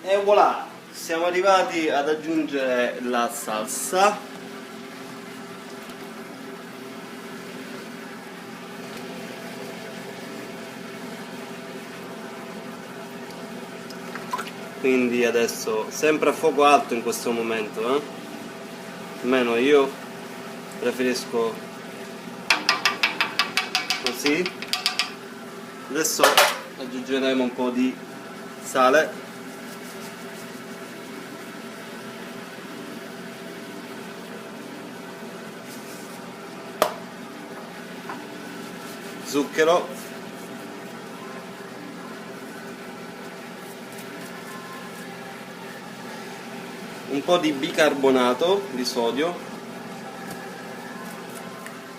E voilà, siamo arrivati ad aggiungere la salsa. Quindi adesso sempre a fuoco alto in questo momento, almeno io preferisco così. Adesso aggiungeremo un po' di sale, zucchero, un po' di bicarbonato di sodio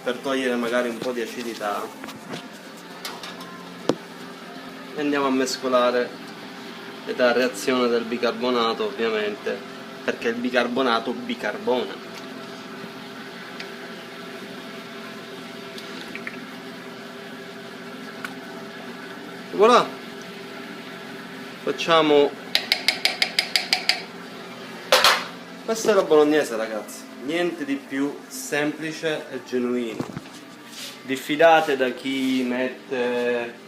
per togliere magari un po' di acidità, e andiamo a mescolare e dà reazione del bicarbonato, ovviamente, perché il bicarbonato bicarbona. Voilà, facciamo. Questa è la bolognese, ragazzi, niente di più semplice e genuino. Diffidate da chi mette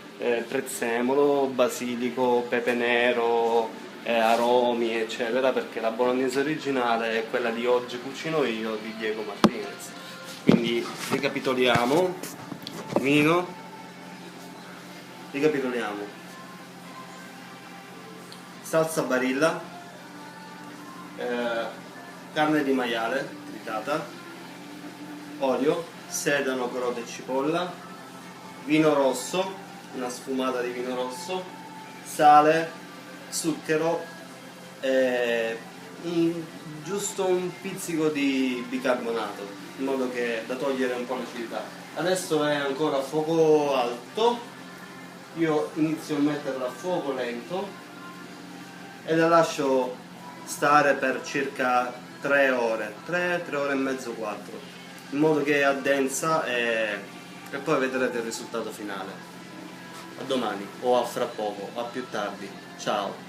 prezzemolo, basilico, pepe nero, aromi, eccetera, perché la bolognese originale è quella di Oggi Cucino Io di Diego Martinez. Quindi ricapitoliamo, ricapitoliamo: salsa Barilla, carne di maiale tritata, olio, sedano, carote e cipolla, vino rosso, una sfumata di vino rosso, sale, zucchero e giusto un pizzico di bicarbonato, in modo che da togliere un po' l'acidità. Adesso è ancora a fuoco alto, io inizio a metterla a fuoco lento e la lascio stare per circa 3 ore, 3 ore e mezzo, 4, in modo che addensa e poi vedrete il risultato finale. A domani o a fra poco, a più tardi. Ciao.